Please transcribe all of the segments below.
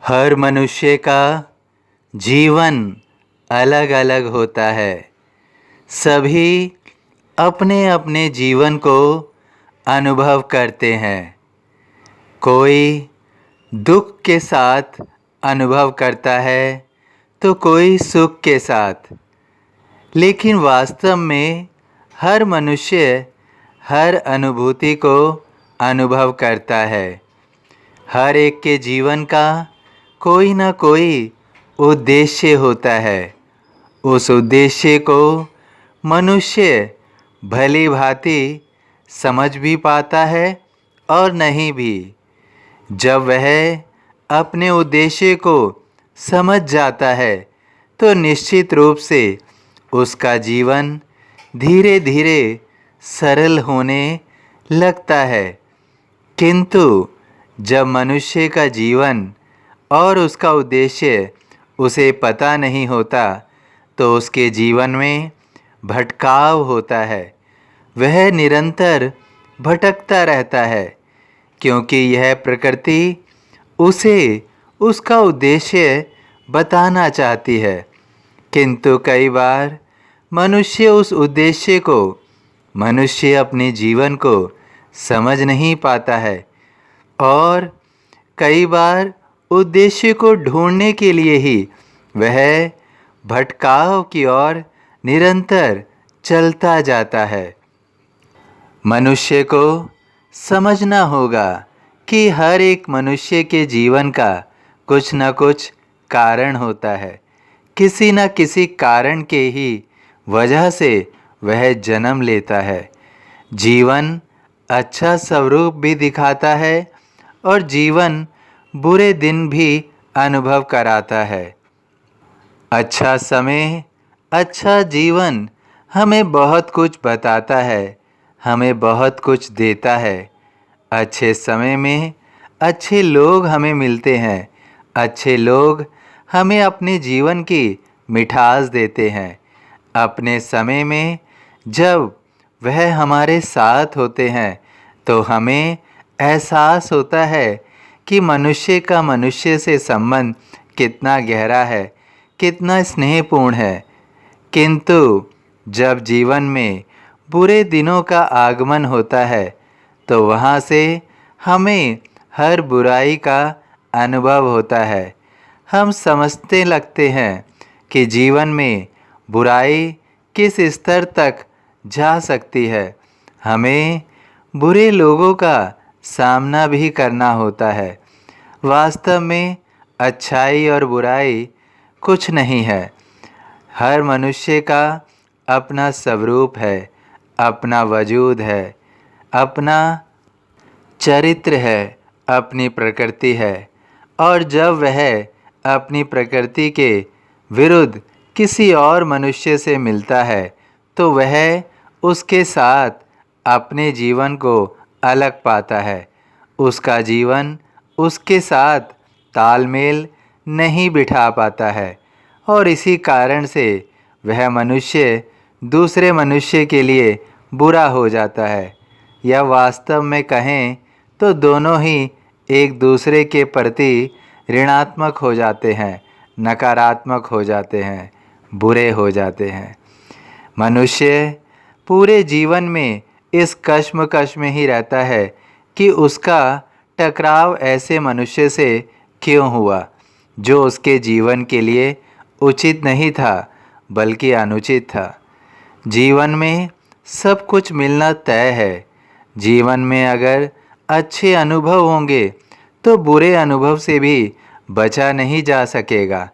हर मनुष्य का जीवन अलग अलग होता है। सभी अपने अपने जीवन को अनुभव करते हैं। कोई दुख के साथ अनुभव करता है तो कोई सुख के साथ। लेकिन वास्तव में हर मनुष्य हर अनुभूति को अनुभव करता है। हर एक के जीवन का कोई ना कोई उद्देश्य होता है। उस उद्देश्य को मनुष्य भली भांति समझ भी पाता है और नहीं भी। जब वह अपने उद्देश्य को समझ जाता है तो निश्चित रूप से उसका जीवन धीरे धीरे सरल होने लगता है। किंतु जब मनुष्य का जीवन और उसका उद्देश्य उसे पता नहीं होता तो उसके जीवन में भटकाव होता है। वह निरंतर भटकता रहता है क्योंकि यह प्रकृति उसे उसका उद्देश्य बताना चाहती है। किंतु कई बार मनुष्य उस उद्देश्य को मनुष्य अपने जीवन को समझ नहीं पाता है और कई बार उद्देश्य को ढूंढने के लिए ही वह भटकाव की ओर निरंतर चलता जाता है। मनुष्य को समझना होगा कि हर एक मनुष्य के जीवन का कुछ न कुछ कारण होता है। किसी न किसी कारण के ही वजह से वह जन्म लेता है। जीवन अच्छा स्वरूप भी दिखाता है और जीवन बुरे दिन भी अनुभव कराता है। अच्छा समय, अच्छा जीवन हमें बहुत कुछ बताता है, हमें बहुत कुछ देता है। अच्छे समय में अच्छे लोग हमें मिलते हैं। अच्छे लोग हमें अपने जीवन की मिठास देते हैं। अपने समय में जब वह हमारे साथ होते हैं तो हमें एहसास होता है कि मनुष्य का मनुष्य से संबंध कितना गहरा है, कितना स्नेहपूर्ण है। किंतु जब जीवन में बुरे दिनों का आगमन होता है तो वहाँ से हमें हर बुराई का अनुभव होता है। हम समझते लगते हैं कि जीवन में बुराई किस स्तर तक जा सकती है। हमें बुरे लोगों का सामना भी करना होता है। वास्तव में अच्छाई और बुराई कुछ नहीं है। हर मनुष्य का अपना स्वरूप है, अपना वजूद है, अपना चरित्र है, अपनी प्रकृति है। और जब वह अपनी प्रकृति के विरुद्ध किसी और मनुष्य से मिलता है तो वह उसके साथ अपने जीवन को अलग पाता है। उसका जीवन उसके साथ तालमेल नहीं बिठा पाता है और इसी कारण से वह मनुष्य दूसरे मनुष्य के लिए बुरा हो जाता है। या वास्तव में कहें तो दोनों ही एक दूसरे के प्रति ऋणात्मक हो जाते हैं, नकारात्मक हो जाते हैं, बुरे हो जाते हैं। मनुष्य पूरे जीवन में इस कश्मकश में ही रहता है कि उसका टकराव ऐसे मनुष्य से क्यों हुआ जो उसके जीवन के लिए उचित नहीं था बल्कि अनुचित था। जीवन में सब कुछ मिलना तय है। जीवन में अगर अच्छे अनुभव होंगे तो बुरे अनुभव से भी बचा नहीं जा सकेगा।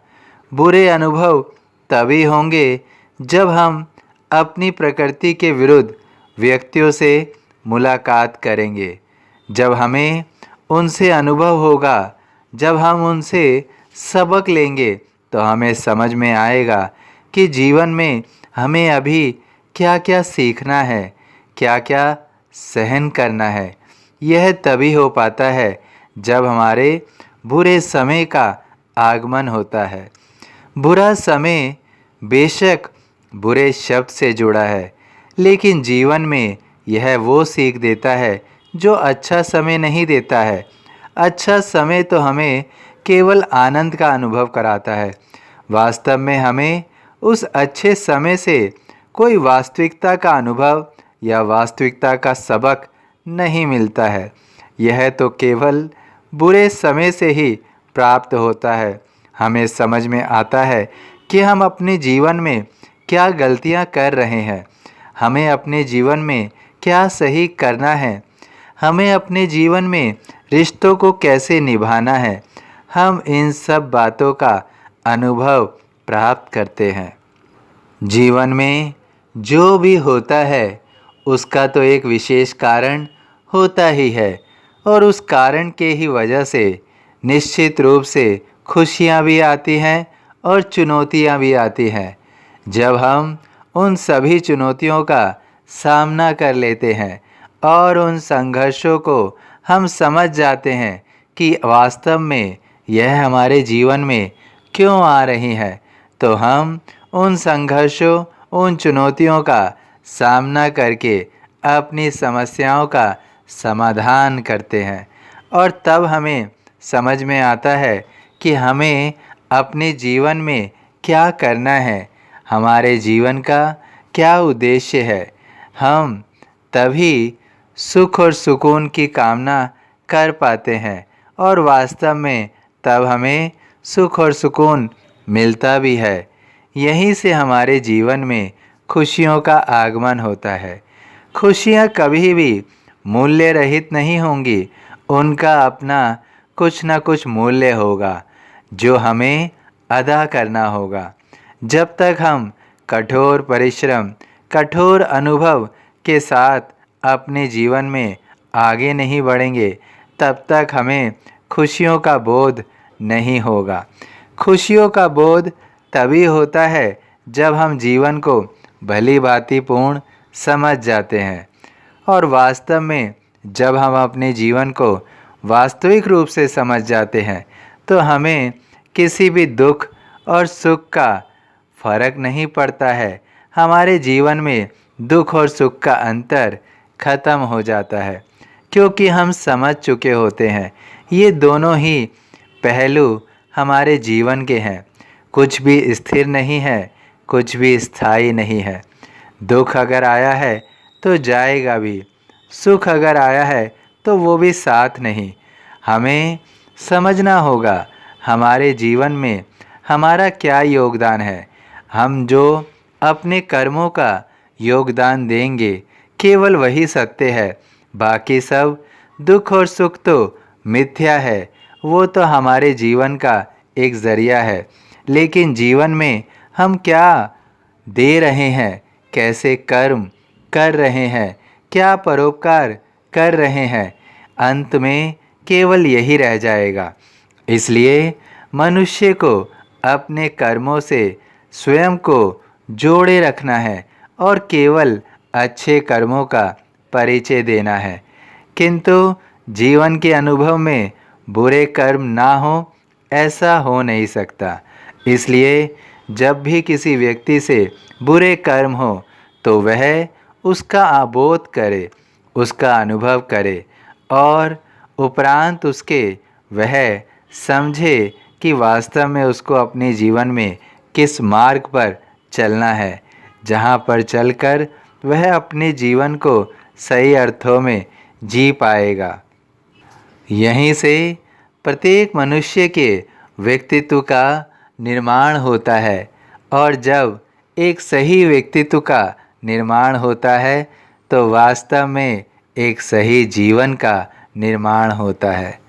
बुरे अनुभव तभी होंगे जब हम अपनी प्रकृति के विरुद्ध व्यक्तियों से मुलाकात करेंगे। जब हमें उनसे अनुभव होगा, जब हम उनसे सबक लेंगे तो हमें समझ में आएगा कि जीवन में हमें अभी क्या क्या सीखना है, क्या क्या सहन करना है। यह तभी हो पाता है जब हमारे बुरे समय का आगमन होता है। बुरा समय बेशक बुरे शब्द से जुड़ा है, लेकिन जीवन में यह वो सीख देता है जो अच्छा समय नहीं देता है। अच्छा समय तो हमें केवल आनंद का अनुभव कराता है। वास्तव में हमें उस अच्छे समय से कोई वास्तविकता का अनुभव या वास्तविकता का सबक नहीं मिलता है। यह तो केवल बुरे समय से ही प्राप्त होता है। हमें समझ में आता है कि हम अपने जीवन में क्या गलतियां कर रहे हैं, हमें अपने जीवन में क्या सही करना है, हमें अपने जीवन में रिश्तों को कैसे निभाना है। हम इन सब बातों का अनुभव प्राप्त करते हैं। जीवन में जो भी होता है उसका तो एक विशेष कारण होता ही है और उस कारण के ही वजह से निश्चित रूप से खुशियाँ भी आती हैं और चुनौतियाँ भी आती हैं। जब हम उन सभी चुनौतियों का सामना कर लेते हैं और उन संघर्षों को हम समझ जाते हैं कि वास्तव में यह हमारे जीवन में क्यों आ रही है, तो हम उन संघर्षों, उन चुनौतियों का सामना करके अपनी समस्याओं का समाधान करते हैं। और तब हमें समझ में आता है कि हमें अपने जीवन में क्या करना है, हमारे जीवन का क्या उद्देश्य है। हम तभी सुख और सुकून की कामना कर पाते हैं और वास्तव में तब हमें सुख और सुकून मिलता भी है। यहीं से हमारे जीवन में खुशियों का आगमन होता है। खुशियाँ कभी भी मूल्य रहित नहीं होंगी, उनका अपना कुछ न कुछ मूल्य होगा जो हमें अदा करना होगा। जब तक हम कठोर परिश्रम, कठोर अनुभव के साथ अपने जीवन में आगे नहीं बढ़ेंगे, तब तक हमें खुशियों का बोध नहीं होगा। खुशियों का बोध तभी होता है जब हम जीवन को भली भांति पूर्ण समझ जाते हैं और वास्तव में जब हम अपने जीवन को वास्तविक रूप से समझ जाते हैं तो हमें किसी भी दुख और सुख का फर्क नहीं पड़ता है। हमारे जीवन में दुख और सुख का अंतर खत्म हो जाता है क्योंकि हम समझ चुके होते हैं ये दोनों ही पहलू हमारे जीवन के हैं। कुछ भी स्थिर नहीं है, कुछ भी स्थायी नहीं है। दुख अगर आया है तो जाएगा भी, सुख अगर आया है तो वो भी साथ नहीं। हमें समझना होगा हमारे जीवन में हमारा क्या योगदान है। हम जो अपने कर्मों का योगदान देंगे केवल वही सत्य है, बाकी सब दुख और सुख तो मिथ्या है। वो तो हमारे जीवन का एक ज़रिया है, लेकिन जीवन में हम क्या दे रहे हैं, कैसे कर्म कर रहे हैं, क्या परोपकार कर रहे हैं, अंत में केवल यही रह जाएगा। इसलिए मनुष्य को अपने कर्मों से स्वयं को जोड़े रखना है और केवल अच्छे कर्मों का परिचय देना है। किंतु जीवन के अनुभव में बुरे कर्म ना हो, ऐसा हो नहीं सकता। इसलिए जब भी किसी व्यक्ति से बुरे कर्म हो तो वह उसका आबोध करे, उसका अनुभव करे और उपरांत उसके वह समझे कि वास्तव में उसको अपने जीवन में किस मार्ग पर चलना है, जहाँ पर चलकर वह अपने जीवन को सही अर्थों में जी पाएगा। यहीं से प्रत्येक मनुष्य के व्यक्तित्व का निर्माण होता है और जब एक सही व्यक्तित्व का निर्माण होता है तो वास्तव में एक सही जीवन का निर्माण होता है।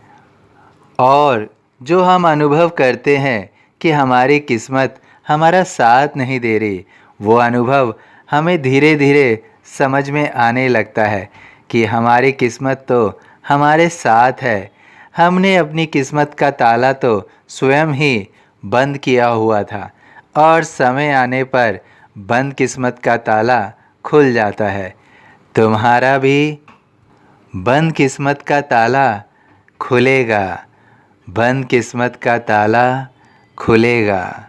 और जो हम अनुभव करते हैं कि हमारी किस्मत हमारा साथ नहीं दे रही, वो अनुभव हमें धीरे धीरे समझ में आने लगता है कि हमारी किस्मत तो हमारे साथ है। हमने अपनी किस्मत का ताला तो स्वयं ही बंद किया हुआ था और समय आने पर बंद किस्मत का ताला खुल जाता है। तुम्हारा भी बंद किस्मत का ताला खुलेगा, बंद किस्मत का ताला खुलेगा।